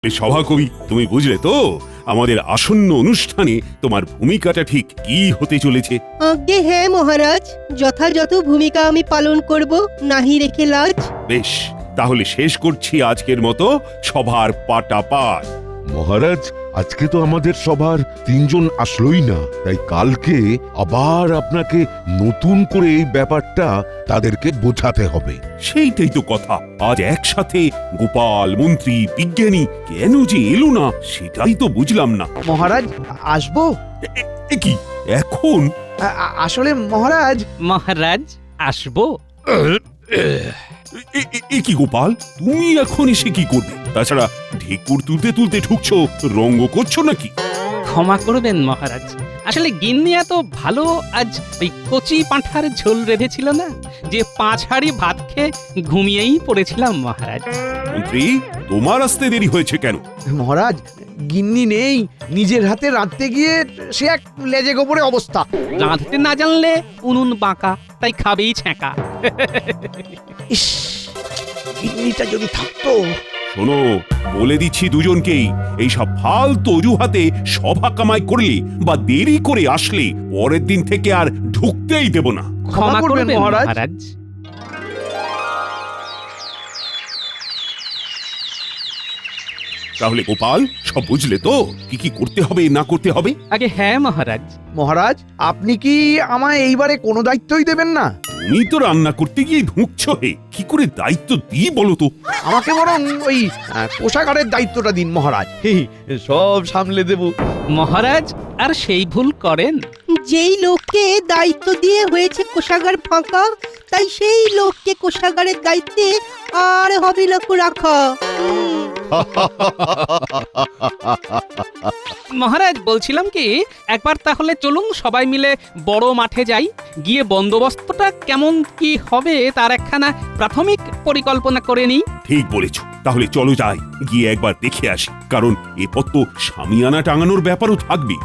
সভাকবি, তুমি বুঝলে তো আমাদের আসন্ন অনুষ্ঠানে তোমার ভূমিকাটা ঠিক কি হতে চলেছে? আজ্ঞে হ্যাঁ মহারাজ, যথাযথ ভূমিকা আমি পালন করব, নাহি রেখে লাজ। বেশ, তাহলে শেষ করছি আজকের মতো সভার পাটাপাট। মহারাজ, আজকে তো আমাদের সবার 3 জন আসলোই না, তাই কালকে আবার আপনাকে নতুন করে এই ব্যাপারটা তাদেরকে বোঝাতে হবে। সেইটাই তো কথা, আজ একসাথে গোপাল, মন্ত্রী, বিজ্ঞানী কেন যে এলো না সেটাই তো বুঝলাম না। মহারাজ আসবো? এ কি এখন? আসলে মহারাজ, মহারাজ আসবো। এ কি গোপাল, তুমি এখন এসে কি করবে? তাছাড়া ঢেকুর তুলতে তুলতে ঢুকছো, রঙ্গ করছো নাকি? ক্ষমা করবেন মহারাজ, আসলে গিন্নি এত ভালো আজ ওই কচি পাঁঠার ঝোল রেঁধেছিল না যে 5 হাঁড়ি ভাত খেয়ে ঘুমিয়েই পড়েছিলাম মহারাজ। মন্ত্রী, তোমার আসতে দেরি হয়েছে কেন? মহারাজ গিন্নি নেই, নিজের হাতে রাঁধতে গিয়ে সে এক লেজে গোবরে অবস্থা। রাঁধতে না জানলে উনুন বাঁকা, তাই খাবেই ছ্যাঁকা। ইস, গিন্নিটা যদি থাকতো। শোনো, বলে দিচ্ছি দুজনকেই, এইসব ফালতু অজুহাতে সভা কামাই করলে বা দেরি করে আসলে পরের দিন থেকে আর ঢুকতেই দেব না। ক্ষমা করবেন মহারাজ। মহারাজ। তাহলে গোপাল, সব বুঝলে তো কি কি করতে হবে না করতে হবে? আগে হ্যাঁ মহারাজ। মহারাজ, আপনি কি আমায় এইবারে কোনো দায়িত্বই দেবেন না? তুমি তো রান্না করতে গিয়ে ঢুকছো, হে কি করে দায়িত্ব দিই বলো তো? আমাকে বরং ওই কোষাগারের দায়িত্বটা দিন মহারাজ, সব সামলে দেব। মহারাজ আর সেই ভুল করেন? যেই লোককে দায়িত্ব দিয়ে হয়েছে কোষাগার ফাঁকা, তাই সেই লোককে কোষাগারের দায়িত্বে আর হবে না কো রাখা। মহারাজ বলছিলাম কি, একবার তাহলে চলুন সবাই মিলে বড় মাঠে যাই, গিয়ে বন্দোবস্তটা কেমন কি হবে তার একখানা প্রাথমিক পরিকল্পনা করে নিই। ঠিক বলেছো, তাহলে চলো যাই, গিয়ে একবার দেখে আসি, কারণ এরপর তো শামিয়ানা টাঙানোর ব্যাপারও থাকবে।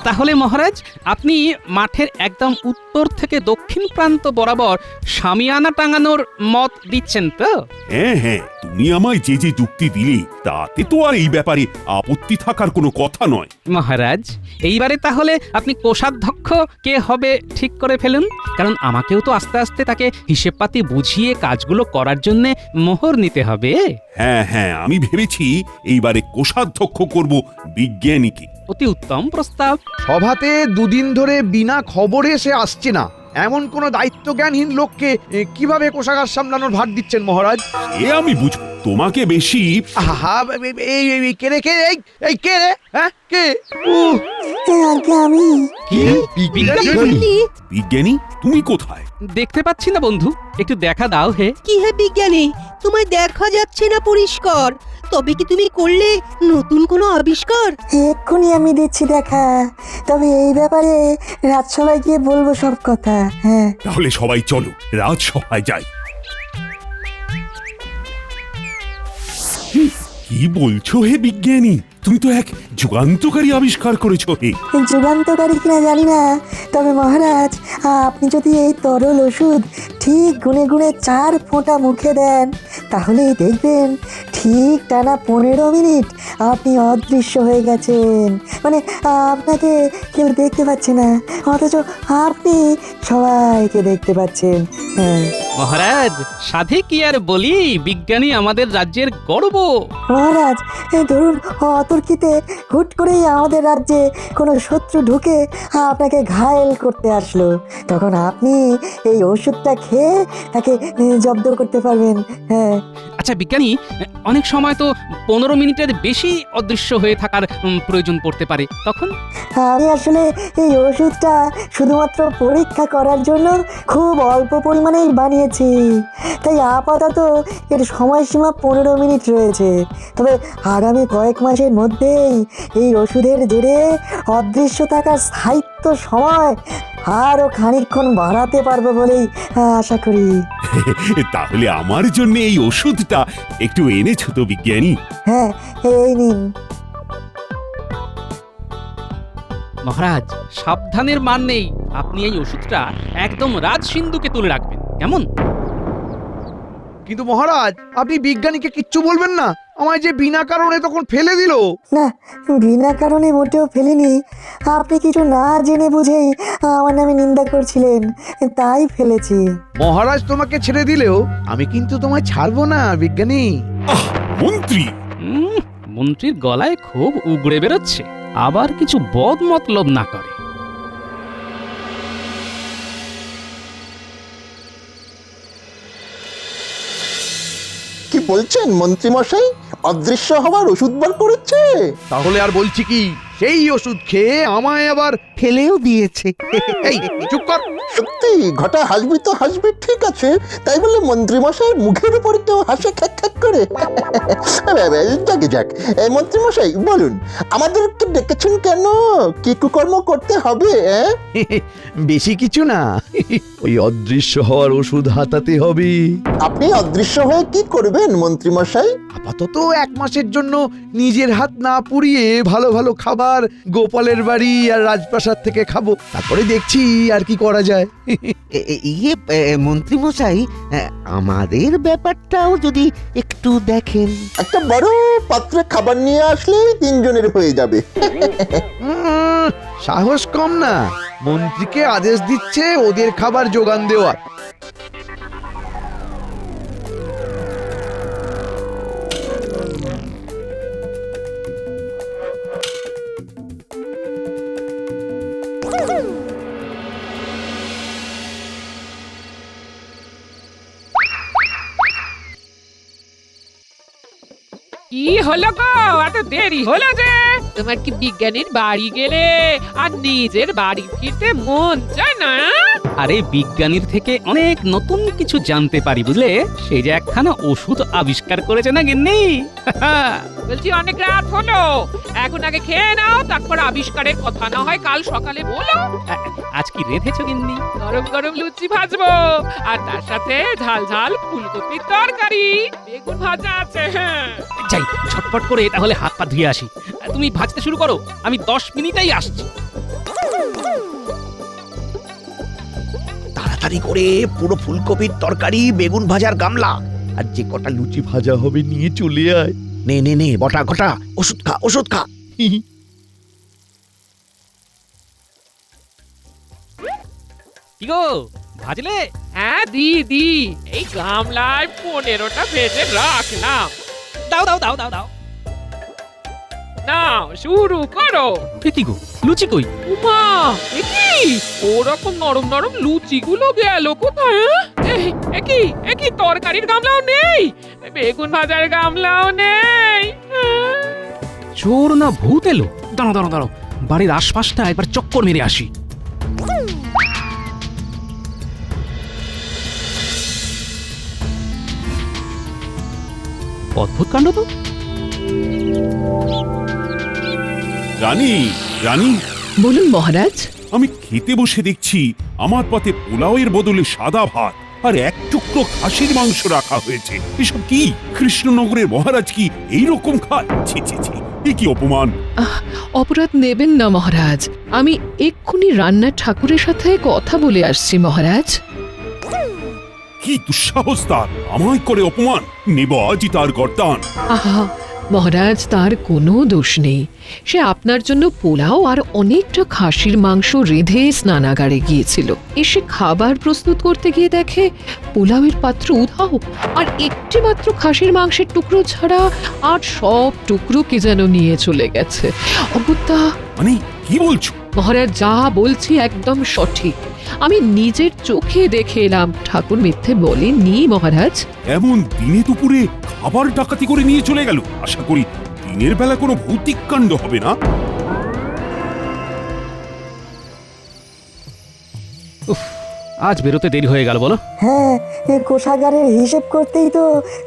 তাহলে মহারাজ আপনি মাঠের একদম উত্তর থেকে দক্ষিণ প্রান্ত বরাবর শামিয়ানা টাঙানোর মত দিচ্ছেন তো? হ্যাঁ হ্যাঁ, তুমি আমায় যে যে যুক্তি দিলে তাতে তো আর এই ব্যাপারে আপত্তি থাকার কোনো কথা নয়। মহারাজ এইবারে তাহলে আপনি কোষাধ্যক্ষ কে হবে ঠিক করে ফেলুন, কারণ আমাকেও তো আস্তে আস্তে তাকে হিসেবপাতি বুঝিয়ে কাজগুলো করার জন্য মোহর নিতে হবে। হ্যাঁ হ্যাঁ, আমি ভেবেছি এইবারে কোষাধ্যক্ষ করব বিজ্ঞানীকে। অতি উত্তম প্রস্তাব। সভাতে 2 দিন ধরে বিনা খবরে সে আসছে না, এমন কোন দায়িত্বজ্ঞানহীন লোককে কিভাবে কোষাগার সামলানোর ভার দিচ্ছেন মহারাজ? এ আমি বুঝবো, তোমাকে বেশি। আহা, এই কে রে, কে এই কে রে, হ্যাঁ কে? আমি কি বিজ্ঞানী? বিজ্ঞানী, তুমি কোথায়? দেখতে পাচ্ছি না বন্ধু, একটু দেখা দাও হে। কি হে বিজ্ঞানী, তোমায় দেখা যাচ্ছে না পরিষ্কার, তবে কি তুমি করলে নতুন কোনো আবিষ্কার? এক্ষুনি আমি দিচ্ছি দেখা, তবে এই ব্যাপারে রাজসভায় গিয়ে বলবো সব কথা। হ্যাঁ, তাহলে সবাই চলো রাজসভায় যাই। কি বলছো হে বিজ্ঞানী, তুমি তো এক যুগান্তকারী আবিষ্কার করেছো হে। যুগান্তকারী কিনা জানি না, তবে মহারাজ আপনি যদি এই তরল ওষুধ ঠিক গুনে গুনে 4 ফোঁটা মুখে দেন, তাহলেই দেখবেন ঠিক টানা 15 মিনিট আপনি অদৃশ্য হয়ে গেছেন। মানে আপনাকে কেউ দেখতে পাচ্ছে না, অথচ আপনি সবাইকে দেখতে পাচ্ছেন। হ্যাঁ মহারাজ সাধে কি আর বলি, বিজ্ঞানী আমাদের রাজ্যের গর্ব। মহারাজ, ধরুন অতর্কিতে হুট করেই আমাদের রাজ্যে কোনো শত্রু ঢুকে আপনাকে ঘায়েল করতে আসলো, তখন আপনি এই ওষুধটা খেয়ে তাকে জব্দ করতে পারবেন। হ্যাঁ, আচ্ছা বিজ্ঞানী, অনেক সময় তো 15 মিনিটের বেশি অদৃশ্য হয়ে থাকার প্রয়োজন পড়তে পারে, তখন? আমি আসলে এই ওষুধটা শুধুমাত্র পরীক্ষা করার জন্য খুব অল্প পরিমাণেই বানিয়েছি, তাই আপাতত এর সময়সীমা 15 মিনিট রয়েছে। তবে আগামী কয়েক মাসের মধ্যেই এই ওষুধের জেরে অদৃশ্য থাকার স্থায়িত্ব সময় আরও খানিকক্ষণ বাড়াতে পারবো বলেই আশা করি। তাহলে আমার জন্য এই ওষুধটা একটু এনেছো তো বিজ্ঞানী? হ্যাঁ, এই নিন। মহারাজ সাবধানের মান নেই, আপনি এই ওষুধটা একদম রাজ সিন্ধুকে তুলে রাখবেন, কেমন? কিন্তু মহারাজ, আপনি বিজ্ঞানীকে কিচ্ছু বলবেন না? আমায় যে বিনা কারণে তখন ফেলে দিল। না, বিনা কারণে মোটেও ফেলিনি। আপনি কিছু না জেনে বুঝেই আমার নামে নিন্দা করছিলেন, তাই ফেলেছি। মহারাজ তোমাকে ছেড়ে দিলেও আমি কিন্তু তোমায় ছাড়বো না বিজ্ঞানী। মন্ত্রী, মন্ত্রীর গলায় খুব উগড়ে বেরোচ্ছে, আবার কিছু বদ মতলব না করে। কি বলছেন মন্ত্রী মশাই? অদৃশ্য হওয়ার ওষুধ বার করেছে? তাহলে আর বলছি কি, সেই ওষুধ খেয়ে আমায় আবার ফেলেও দিয়েছে। এই চুপ কর। সত্যি ঘটা হাসবি তো হাসবি, ঠিক আছে, তাই বলে মন্ত্রী মশাইয়ের মুখের উপর কেউ হাসে খ্যাক খ্যাক করে? যাকে যাক, মন্ত্রী মশাই বলুন, আমাদেরকে ডেকেছেন কেন? কি কুকর্ম করতে হবে? বেশি কিছু না, ওই অদৃশ্য হওয়ার ওষুধ হাতাতে হবে। আপনি অদৃশ্য হয়ে কি করবেন মন্ত্রী মশাই? আপাতত 1 মাসের জন্য নিজের হাত না পুড়িয়ে ভালো ভালো খাবার গোপালের বাড়ি আর রাজপ্রাসাদ থেকে খাবো, তারপরে দেখছি আর কি করা যায়। মন্ত্রী মশাই, আমাদের ব্যাপারটাও যদি একটু দেখেন। একটা বড় পাত্রে খাবার নিয়ে আসলে 3 জনের হয়ে যাবে। সাহস কম না, মন্ত্রীকে আদেশ দিচ্ছে ওদের খাবার যোগান দেওয়ার। কি হলো গো, এত দেরি হলো যে? তোমার কি বিজ্ঞানীর বাড়ি গেলে আর নিজের বাড়ি ফিরতে মন চায় না? আরে বিজ্ঞানীর থেকে অনেক নতুন কিছু জানতে পারি, বুঝলে? সেই যে একখানা ওষুধ আবিষ্কার করেছে না গিন্নি। বলছি অনেক রাত হলো, এখন আগে খেয়ে নাও, তারপর আবিষ্কারের কথা না হয় কাল সকালে বলো। আজ কি রেঁধেছো গিন্নি? গরম গরম লুচি ভাজবো, আর তার সাথে ঝাল ঝাল ফুলকপির তরকারি, বেগুন ভাজা আছে। যাই ঝটপট করে তাহলে হাত পা ধুয়ে আসি। তুমি ভাজতে শুরু করো, আমি 10 মিনিটেই আসছি। তাড়াতাড়ি করে পুরো ফুলকপির তরকারি, বেগুন ভাজার গামলা আর যে কটা লুচি ভাজা হবে নিয়ে চলে আয়। নে নে নে, বটা ঘটা, ওষুধ খা, ওষুধ খা। কি গো, ভাজলে? হ্যাঁ দিদি, এই গামলায় 15টা ভেজে রাখলাম। দাও দাও দাও দাও দাও। নাও শুরু করো। কি গো, লুচি কই? উমা, এ কি ওরকম নরম নরম লুচিগুলো গেল কোথায়? একই তরকারির গামলাও নেই, বেগুন ভাজার গামলাও নেই। চোর না ভূত এলো? দাঁড়াও দাঁড়াও দাঁড়াও, বাড়ির আশপাশটা একবার চক্কর মেরে আসি। অদ্ভুত কাণ্ড তো। রানী, রানী, বলুন মহারাজ। আমি খেতে বসে দেখছি আমার পাতে পোলাওয়ের বদলে সাদা ভাত আর 1 টুকরো খাসির মাংস রাখা হয়েছে। এসব কি? কৃষ্ণনগরের মহারাজ কি এইরকম খায়? ছি ছি ছি, এ কি অপমান! অপরাধ নেবেন না মহারাজ, আমি এক্ষুনি রান্নার ঠাকুরের সাথে কথা বলে আসছি মহারাজ। কি দুঃসাহস তার! আমায় করে অপমান! নেব আজই তার গর্দান। আহা মহারাজ, তার কোনো দোষ নেই। সে আপনার জন্য পোলাও আর অনেকটা খাসির মাংস রেঁধে স্নানাগারে গিয়েছিল। এসে খাবার প্রস্তুত করতে গিয়ে দেখে পোলাওয়ের পাত্র উধাও, আর একটি মাত্র খাসির মাংসের টুকরো ছাড়া আর সব টুকরো কে যেন নিয়ে চলে গেছে। অগত্যা! মানে কি বলছো? মহারাজ, যা বলছি একদম সঠিক। আমি নিজের চোখে দেখে এলাম, ঠাকুর মিথ্যে বলেননি মহারাজ। এমন দিনে দুপুরে খাবার ডাকাতি করে নিয়ে চলে গেল? আশা করি দিনের বেলা কোনো ভৌতিক কাণ্ড হবে না। আজ বেরোতে দেরি হয়ে গেল বলো। হ্যাঁ, কোষাগারের হিসেব করতেই তো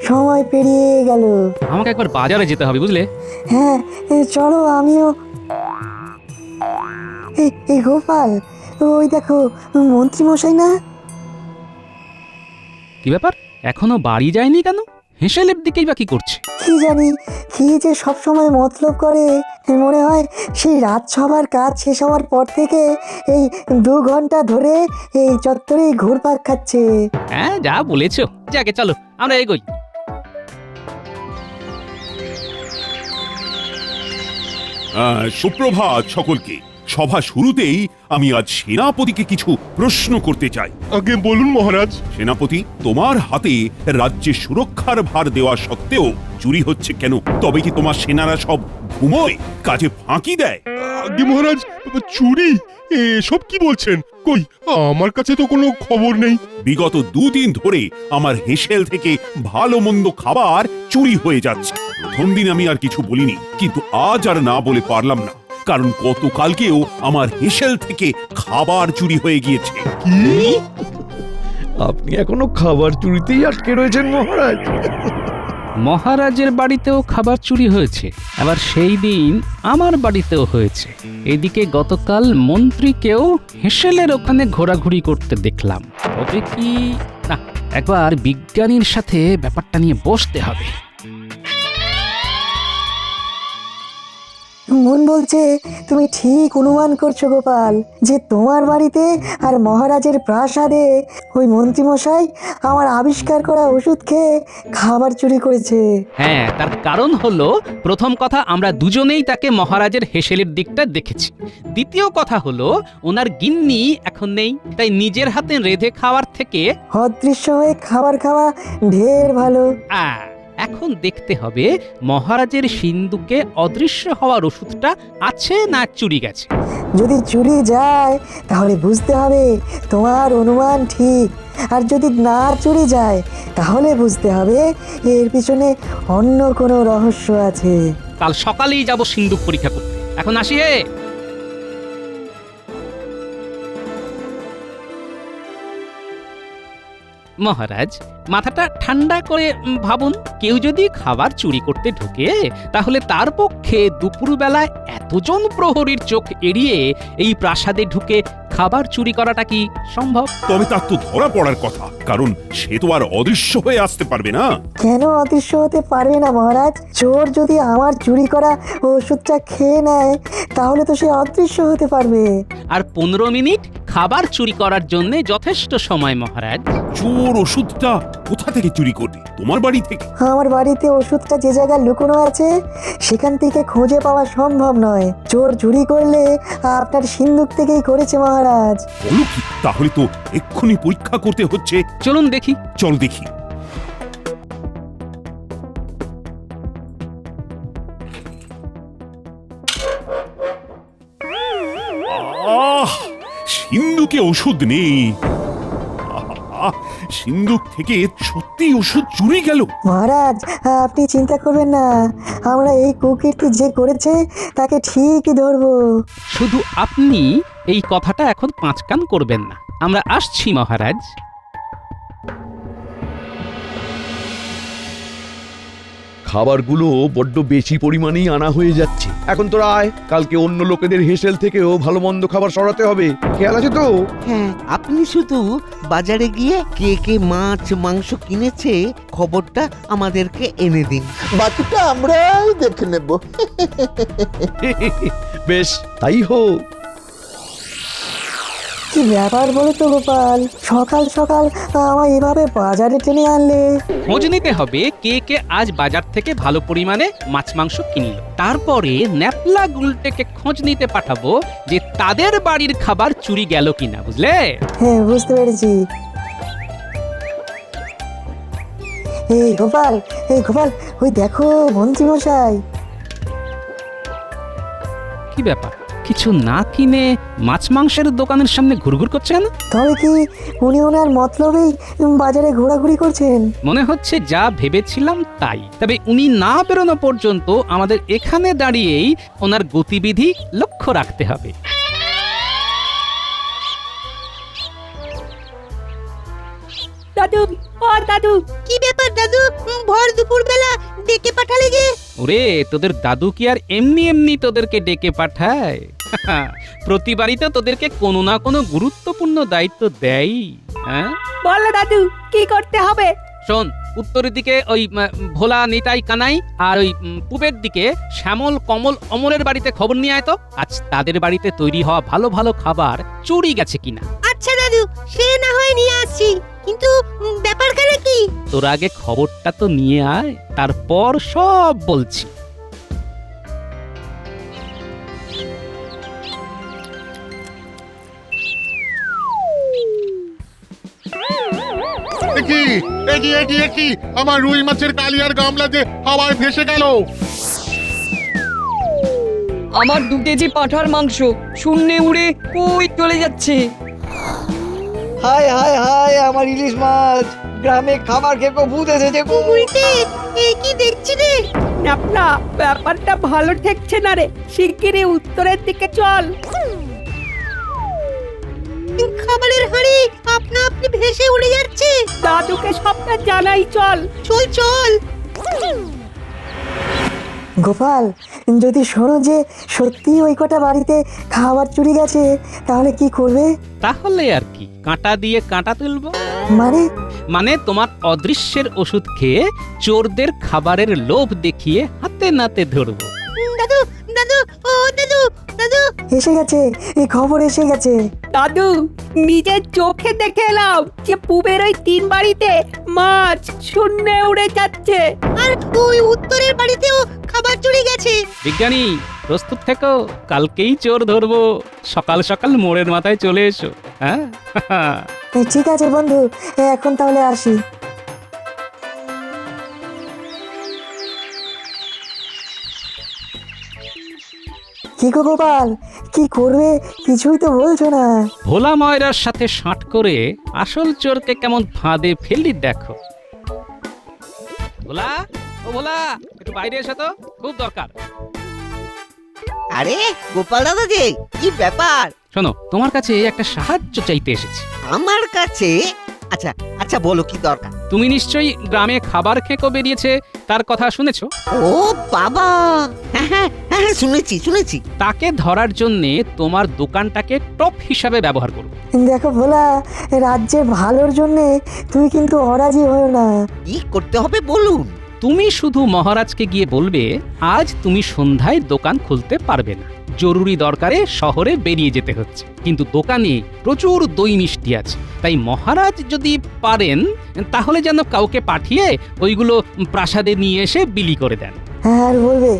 সময় পেরিয়ে গেল। আমাকে একবার বাজারে যেতে হবে, বুঝলে? হ্যাঁ, চলো আমিও। এই গোপাল, ওই দেখো মন্ত্রী মশাই না? কি ব্যাপার, এখনো বাড়ি যায়নি কেন? হেসেলের দিকেই বা কি করছে? কি জানি কি যে সবসময় মতলব করে। মনে হয় সেই রাজসভার কাজ শেষ হওয়ার পর থেকে এই 2 ঘন্টা ধরে এই চত্বরেই ঘুরপাক খাচ্ছে। হ্যাঁ, যা বলেছো। যাকে চলো আমরা এগোই। সুপ্রভাত সকলকে। সভা শুরুতেই আমি আজ সেনাপতিকে কিছু প্রশ্ন করতে চাই। আগে বলুন মহারাজ। সেনাপতি, তোমার হাতে রাজ্যের সুরক্ষার ভার দেওয়া সত্ত্বেও চুরি হচ্ছে কেন? তবে কি তোমার সেনারা সব ঘুমোয়, কাজে ফাঁকি দেয়? আগে মহারাজ, চুরি এসব কি বলছেন? কই, আমার কাছে তো কোনো খবর নেই। বিগত 2 দিন ধরে আমার হেসেল থেকে ভালো মন্দ খাবার চুরি হয়ে যাচ্ছে। প্রথম দিন আমি আর কিছু বলিনি, কিন্তু আজ আর না বলে পারলাম না, কারণ গতকালকেও আমার হেসেল থেকে খাবার চুরি হয়ে গিয়েছে। কি? আপনি এখনো খাবার চুরিতেই আটকে রয়েছেন মহারাজ। মহারাজের বাড়িতেও খাবার চুরি হয়েছে, আবার সেই দিন আমার বাড়িতেও হয়েছে। এদিকে গতকাল মন্ত্রীকেও হেসেলের ওখানে ঘোরাঘুরি করতে দেখলাম। তবে কি না, একবার বিজ্ঞানীর সাথে ব্যাপারটা নিয়ে বসতে হবে। মন বলছে তুমি ঠিক অনুমান করছো গোপাল, যে তোমার বাড়িতে আর মহারাজের প্রাসাদে ওই মন্ত্রীমশাই আমার আবিষ্কার করা ওষুধ খেয়ে খাবার চুরি করেছে। হ্যাঁ, তার কারণ হলো, প্রথম কথা আমরা দুজনেই তাকে মহারাজের হেসেলের দিকটা দেখেছি। দ্বিতীয় কথা হলো, ওনার গিন্নি এখন নেই, তাই নিজের হাতে রেঁধে খাওয়ার থেকে অদৃশ্য হয়ে খাবার খাওয়া ঢের ভালো। এখন দেখতে হবে মহারাজের সিন্ধুকে অদৃশ্য হওয়ার ওষুধটা আছে না চুরি গেছে। যদি চুরি যায় তাহলে বুঝতে হবে তোমার অনুমান ঠিক, আর যদি না চুরি যায় তাহলে বুঝতে হবে এর পিছনে অন্য কোনো রহস্য আছে। কাল সকালেই যাব সিন্ধুক পরীক্ষা করতে। এখন আসি হে। মহারাজ, মাথাটা ঠান্ডা করে ভাবুন, কেউ যদি খাবার চুরি করতে ঢোকে, তাহলে তার পক্ষে দুপুরবেলায় এতজন প্রহরীর চোখ এড়িয়ে এই প্রাসাদে ঢুকে খাবার চুরি করাটা কি সম্ভব? তবে তার তো ধরা পড়ার কথা, কারণ সে তো আর অদৃশ্য হয়ে আসতে পারবে না। কেন অদৃশ্য হতে পারবে না মহারাজ? চোর যদি আমার চুরি করা ওষুধটা খেয়ে নেয় তাহলে তো সে অদৃশ্য হতে পারবে। আর 15 মিনিট খাবার চুরি করার জন্য যথেষ্ট সময় মহারাজ। চোর ওষুধটা কোথা থেকে চুরি করবে? তোমার বাড়ি থেকে? আমার বাড়িতে ওষুধটা যে জায়গায় লুকোনো আছে সেখান থেকে খুঁজে পাওয়া সম্ভব নয়। চোর চুরি করলে আপনার সিন্ধুক থেকেই করেছে মহারাজ। বলো কি? তাহলে তো এক্ষুনি পরীক্ষা করতে হচ্ছে। চলুন দেখি। চল দেখি। সিন্ধুকে ওষুধ নেই। সিন্ধুক থেকে সত্যি ওষুধ চুরি গেল। মহারাজ, আপনি চিন্তা করবেন না, আমরা এই কুকীর্তি যে করেছে তাকে ঠিকই ধরবো। শুধু আপনি এই কথাটা এখন 5 কান করবেন না। আমরা আসছি মহারাজ। খাবারগুলো বড্ড বেশি পরিমাণেই আনা হয়ে যাচ্ছে। এখন তো আয়, কালকে অন্য লোকেদের হেসেল থেকেও ভালো মন্দ খাবার সরাতে হবে। খেয়াল আছে তো? হ্যাঁ, আপনি শুধু বাজারে গিয়ে কে কে মাছ মাংস কিনেছে খবরটা আমাদেরকে এনে দিন। বাকিটা আমরাই দেখে নেব। বেশ, তাই হোক। কি ব্যাপার বলো তো গোপাল, সকাল সকাল আমায় এভাবে বাজারে টেনে আনলে? খোঁজ নিতে হবে কে কে আজ বাজার থেকে ভালো পরিমাণে মাছ মাংস কিনলো। তারপরে ন্যাপলা গুলটেকে খোঁজ নিতে পাঠাবো যে তাদের বাড়ির খাবার চুরি গেল কিনা, বুঝলে? হ্যাঁ, বুঝতে পেরেছি। এই গোপাল, ওই দেখো মন্ত্রীমশাই। কি ব্যাপার, কিছু না কিনে মাছ মাংসের দোকানের সামনে ঘুরঘুর করছেন? তবে কি উনি ওনার মতলবেই বাজারে ঘোরাঘুরি করছেন? মনে হচ্ছে যা ভেবেছিলাম তাই। তবে উনি না বেরোনো পর্যন্ত আমাদের এখানে দাঁড়িয়েই ওনার গতিবিধি লক্ষ্য রাখতে হবে। দাদু, ও দাদু, কি ব্যাপার দাদু? ভর দুপুর বেলা ডেকে পাঠালে যে? ওরে, তোদের দাদু কি আর এমনি এমনি তোদেরকে ডেকে পাঠায়? প্রতিবারই তো তোদেরকে কোনো না কোনো গুরুত্বপূর্ণ দায়িত্ব দেয়। হ্যাঁ, বলো দাদু, কি করতে হবে? শোন, উত্তরের দিকে ওই ভোলা নিতাই কানাই, আর ওই পূবের দিকে শ্যামল কমল অমলের বাড়িতে খবর নিয়ে আয় তো। আজ তাদের বাড়িতে তৈরি হওয়া ভালো ভালো খাবার চুরি গেছে কিনা। আচ্ছা দাদু, সে না হয় নিয়ে আসছি, কিন্তু ব্যাপারখানে কি? তোর আগে খবরটা তো নিয়ে আয়, তারপর সব বলছি। কি আমার রুই মাছের কালিয়ার গামলা যে হাওয়ায় ভেসে গেল। আমার 2 কেজি পাঁঠার মাংস শূন্যে উড়ে কই চলে যাচ্ছে। হায় হায় হায়, আমার ইলিশ মাছ গ্রামে খাবার খেয়ে ভূত এসেছে গো। এই কি দেখছি রে? না, ব্যাপারটা ভালো ঠেকছে না রে, শিগগিরই উত্তরের দিকে চল। খাবারের হাঁড়ি আপনা আপনি ভেসে উড়ে যাচ্ছে। দাদুকে সবটা জানাই, চল। চল চল। গোপাল, যদি শোনো যে সত্যি ওই কটা বাড়িতে খাবার চুরি গেছে, তাহলে কি করবে? তাহলে আর কি, কাঁটা দিয়ে কাঁটা তুলবো। মানে তোমার অদৃশ্যের ওষুধ খেয়ে চোরদের খাবারের লোভ দেখিয়ে হাতে নাতে ধরবো। দাদু দাদু, ও দাদু দাদু, এসে গেছে, এই খবর এসে গেছে। দাদু, নিজের চোখে দেখে এলাম যে পূবের ওই 3 বাড়িতে মাছ শূন্যে উড়ে যাচ্ছে। আর ওই উত্তরের বাড়িতেও খাবার চুরি গেছে। বিজ্ঞানী প্রস্তুত থেকো, কালকেই চোর ধরবো। সকাল সকাল মোড়ের মাথায় চলে এসো। হ্যাঁ ঠিক আছে বন্ধু, এখন তাহলে আসি। কি গো গোপাল, কি করবে কিছুই তো বলছো না। ভোলা ময়রার সাথে সাঁট করে আসল চোরকে কেমন ফাঁদে ফেললি দেখো। ভোলা, ও ভোলা, একটু বাইরে এসো তো, খুব দরকার। আরে গোপাল দাদা যে, কি ব্যাপার? শোনো, তোমার কাছে একটা সাহায্য চাইতে এসেছি। আমার কাছে? আচ্ছা আচ্ছা, বলো কি দরকার। তুমি নিশ্চয়ই গ্রামে খাবার খেকো বেরিয়েছে, তার কথা শুনেছো? ও বাবা, হ্যাঁ শুনেছি। তাকে ধরার জন্যে তোমার দোকানটাকে টপ হিসাবে ব্যবহার করো। দেখো ভোলা, রাজ্যের ভালোর জন্যে তুমি কিন্তু অরাজি হও না। কি করতে হবে বলুন। তুমি শুধু মহারাজকে গিয়ে বলবে আজ তুমি সন্ধ্যায় দোকান খুলতে পারবে না, জরুরি দরকারে শহরে বেরিয়ে যেতে হচ্ছে, কিন্তু দোকানে প্রচুর দই মিষ্টি আছে, তাই মহারাজ যদি পারেন তাহলে যেন কাউকে পাঠিয়ে ওইগুলো প্রাসাদে নিয়ে এসে বিলি করে দেন। আর বলবে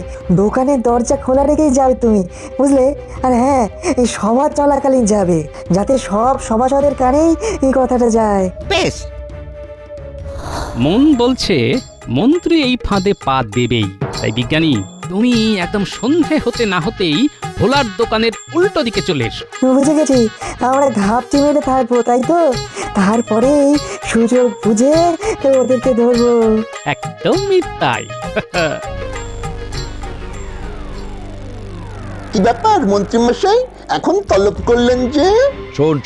দোকানের দরজা খোলা রেখেই যাবে তুমি, বুঝলে? আর হ্যাঁ, এই সভা চলাকালীন যাবে, যাতে সব সভাসদের কানেই এই কথাটা যায়। বেশ। মন বলছে মন্ত্রী এই ফাঁদে পা দেবেই, তাই বিজ্ঞানী তুমি একদম সন্ধে হতে না হতেই ভোলার দোকানের উল্টো দিকে চলে এসো। বুঝে গেছি, আমরা ঘাপটি মেরে থাকবো, তাই তো? তারপরেই সুযোগ বুঝে ওদেরকে ধরবো। একদমই তাই। কি ব্যাপার মন্ত্রীমশাই, এখন তলব করলেন যে?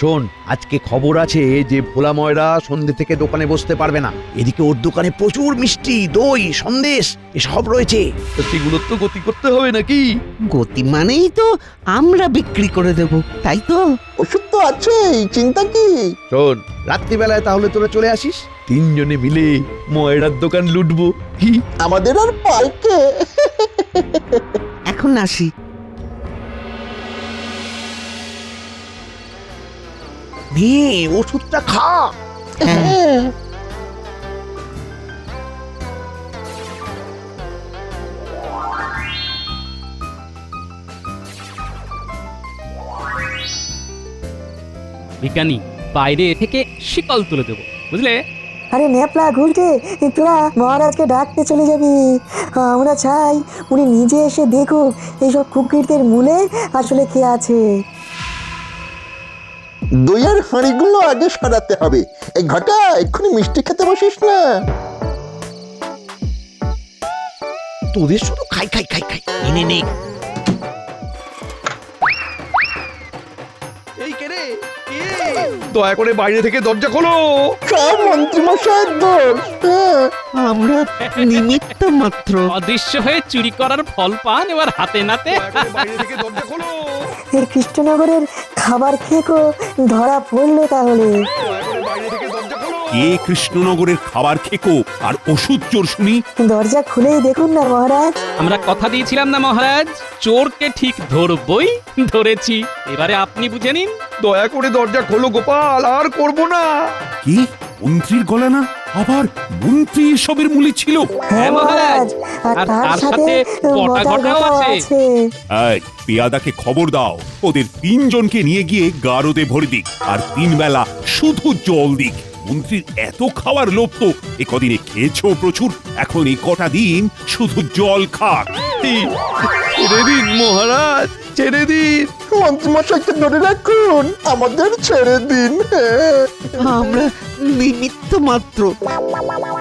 শোন, আজকে খবর আছে যে ভোলা ময়রা সন্ধ্যে থেকে দোকানে বসতে পারবে না। এদিকে ওর দোকানে প্রচুর মিষ্টি, দই, সন্দেশ এসব রয়েছে, তো সেগুলো তো গতি করতে হবে নাকি? গতি মানেই তো আমরা বিক্রি করে দেব, তাই তো? ওষুধ তো আছেই, চিন্তা কি? শোন, রাত্রিবেলায় তাহলে তোরা চলে আসিস, 3 জনে মিলে ময়রার দোকান লুটবো। কি আমাদের আর পাইকে? এখন আসি। নে, ওষুধটা খা। হ্যাঁ। বিজ্ঞানী বাইরে থেকে শিকল তুলে দেবো, বুঝলে? আরে ন্যাপলা ঘুরতে, তোরা মহারাজকে ডাকতে চলে যাবি। আমরা চাই উনি নিজে এসে দেখুক এইসব কুকীরদের মূলে আসলে কে আছে। দইয়ের হাঁড়িগুলো আগে সরাতে হবে। এই ঘটা, এক্ষুনি মিষ্টি খেতে বসিস না। তোদের শুধু খাই। নে। এই কে রে? দয়া করে বাইরে থেকে দরজা খোলো। সব মন্ত্রীমশাইয়ের দোষ। আমরা নিমিত্ত মাত্র। অদৃশ্য হয়ে চুরি করার ফল পান এবার হাতে নাতে। বাইরে থেকে দরজা খোলো। এই কৃষ্ণনগরের খাবার খেয়ে ধরা পড়লো তাহলে। বাইরে থেকে দরজা খোলো। কে কৃষ্ণনগরের খাবার খেকো আর ওষুধ চোর শুনি? দরজা খুলেই দেখুন না মহারাজ। আমরা কথা দিয়েছিলাম না মহারাজ, চোরকে ঠিক ধরবই, ধরেছি। এবারে আপনি বুঝে নিন। দয়া করে দরজা খোলো গোপাল, আর করব না। কি মন্ত্রীর গলা না? আবার মন্ত্রী এসবের মূলে ছিল? হ্যাঁ মহারাজ, আর তার সাথে বটা ঘটাও আছে। এই পেয়াদাকে খবর দাও, ওদের 3 জনকে নিয়ে গিয়ে গারদে ভরে দিক, আর 3 বেলা শুধু জল দিক। মন্ত্রীর এত খাওয়ার লোভ তো এ কদিনে খেয়েছো প্রচুর, এখন এই কটা দিন শুধু জল খাক। ছেড়ে দিন মহারাজ, ছেড়ে দিন। মন্ত্রীমশাইকে ধরে রাখুন, আমাদের ছেড়ে দিন। আমরা নিমিত্ত মাত্র।